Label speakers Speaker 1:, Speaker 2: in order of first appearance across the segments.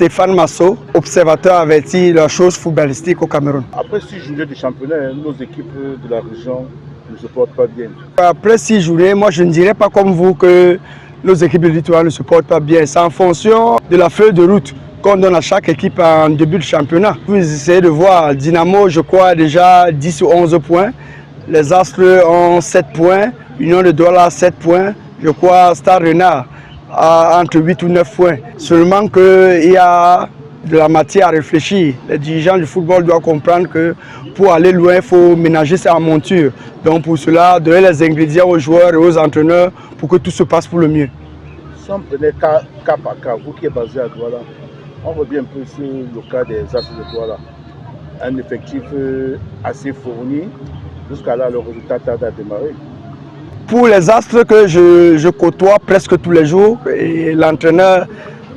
Speaker 1: Stéphane Masso, observateur averti de la chose footballistique au Cameroun.
Speaker 2: Après 6 journées de championnat, nos équipes de la région ne se portent pas bien.
Speaker 1: Après 6 journées, moi je ne dirais pas comme vous que nos équipes de littoral ne se portent pas bien. C'est en fonction de la feuille de route qu'on donne à chaque équipe en début de championnat. Vous essayez de voir, Dynamo, je crois, déjà 10 ou 11 points. Les Astres ont 7 points. Union de Douala 7 points. Je crois Stade Rennais a entre 8 ou 9 points. Seulement qu'il y a de la matière à réfléchir. Les dirigeants du football doivent comprendre que pour aller loin, il faut ménager sa monture. Donc pour cela, donner les ingrédients aux joueurs et aux entraîneurs pour que tout se passe pour le mieux.
Speaker 2: Si on prenait cas par cas, vous qui êtes basé à Douala, on revient un peu sur le cas des Astres de Douala. Un effectif assez fourni, jusqu'à là le résultat tarde à démarrer.
Speaker 1: Pour les Astres que je côtoie presque tous les jours, et l'entraîneur,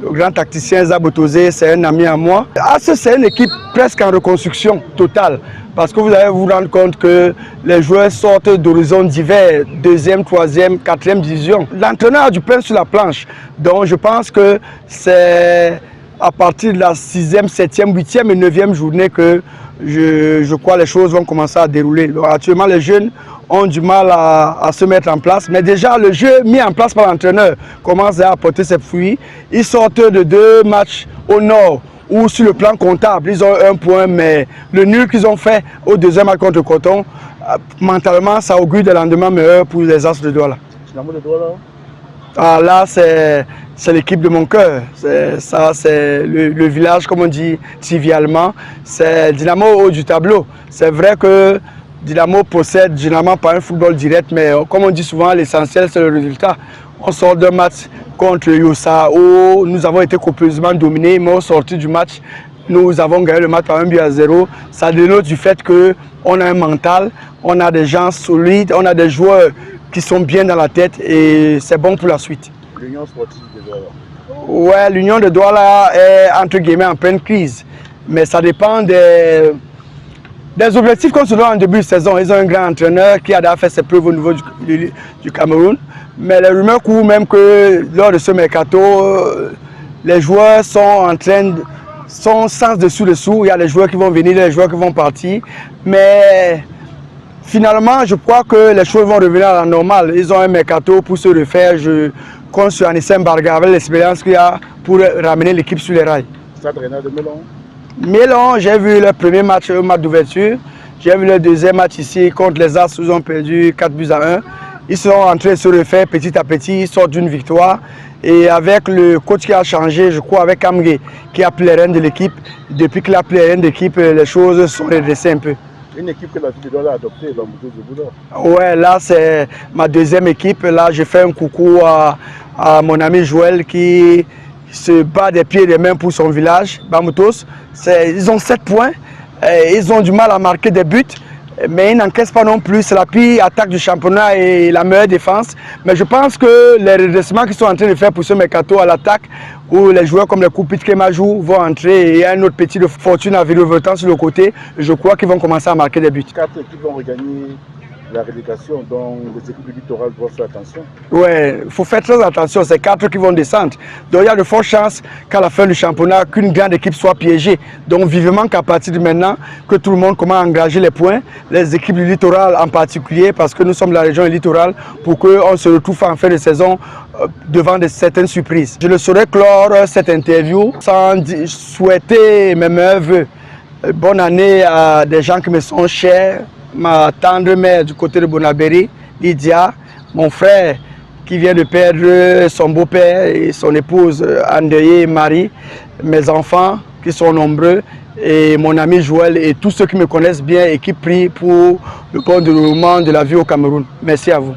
Speaker 1: le grand tacticien Zabotosé, c'est un ami à moi. Astres, c'est une équipe presque en reconstruction totale. Parce que vous allez vous rendre compte que les joueurs sortent d'horizons divers, 2e, 3e, 4e division. L'entraîneur a du pain sur la planche. Donc je pense que c'est à partir de la 6e, 7e, 8e et 9e journée que je crois les choses vont commencer à dérouler. Donc, actuellement, les jeunes ont du mal à se mettre en place. Mais déjà, le jeu mis en place par l'entraîneur commence à apporter ses fruits. Ils sortent de 2 matchs au nord où sur le plan comptable, ils ont 1 point. Mais le nul qu'ils ont fait au 2e match contre Coton, mentalement, ça augure des lendemains meilleurs pour les Astres de Douala.
Speaker 2: Dynamo de Douala?
Speaker 1: Ah, là, c'est l'équipe de mon cœur. Ça, c'est le village, comme on dit trivialement. C'est Dynamo au haut du tableau. C'est vrai que Dynamo possède généralement pas un football direct, mais comme on dit souvent, l'essentiel, c'est le résultat. On sort d'un match contre Yossa où nous avons été copieusement dominés, mais au sortir du match, nous avons gagné le match par 1-0. Ça dénote du fait qu'on a un mental, on a des gens solides, on a des joueurs qui sont bien dans la tête et c'est bon pour la suite.
Speaker 2: L'Union sportive de Douala?
Speaker 1: Ouais, l'Union de Douala est entre guillemets en pleine crise. Mais ça dépend des objectifs qu'on se donne en début de saison. Ils ont un grand entraîneur qui a déjà fait ses preuves au niveau du Cameroun. Mais les rumeurs courent même que lors de ce mercato, les joueurs sont sans dessous. Il y a les joueurs qui vont venir, les joueurs qui vont partir. Mais finalement, je crois que les choses vont revenir à la normale. Ils ont un mercato pour se refaire. Je compte sur Anissé Mbarga avec l'expérience qu'il a pour ramener l'équipe sur les rails.
Speaker 2: Stade Rennais de Mélon?
Speaker 1: Mélon, j'ai vu le premier match, au match d'ouverture. J'ai vu le deuxième match ici contre les Astres. Ils ont perdu 4-1. Ils sont en train de se refaire petit à petit. Ils sortent d'une victoire. Et avec le coach qui a changé, je crois, avec Amgué, qui a pris les rênes de l'équipe. Depuis qu'il a pris les rênes de l'équipe, les choses sont redressées un peu.
Speaker 2: Une équipe que la ville de Douala a adoptée, Bamoutos de Bouddha.
Speaker 1: Ouais, là c'est ma 2e équipe. Là, je fais un coucou à mon ami Joël qui se bat des pieds et des mains pour son village, Bamoutos. Ils ont 7 points. Ils ont du mal à marquer des buts. Mais ils n'encaissent pas non plus. C'est la pire attaque du championnat et la meilleure défense. Mais je pense que les redressements qu'ils sont en train de faire pour ce mercato à l'attaque, où les joueurs comme les Koupit Kemajou vont entrer et il y a un autre petit de fortune à virevoltant sur le côté, je crois qu'ils vont commencer à marquer des buts.
Speaker 2: 4 équipes vont regagner la relégation, donc les équipes du littoral doivent faire attention.
Speaker 1: Ouais, il faut faire très attention, c'est 4 qui vont descendre. Donc il y a de fortes chances qu'à la fin du championnat, qu'une grande équipe soit piégée. Donc vivement qu'à partir de maintenant, que tout le monde commence à engager les points, les équipes du littoral en particulier, parce que nous sommes la région littorale, pour qu'on se retrouve en fin de saison devant certaines surprises. Je ne saurais clore cette interview sans souhaiter mes meilleurs vœux. Bonne année à des gens qui me sont chers. Ma tendre mère du côté de Bonabéry, Lydia, mon frère qui vient de perdre son beau-père et son épouse endeuillée Marie, mes enfants qui sont nombreux et mon ami Joël et tous ceux qui me connaissent bien et qui prient pour le bon déroulement de la vie au Cameroun. Merci à vous.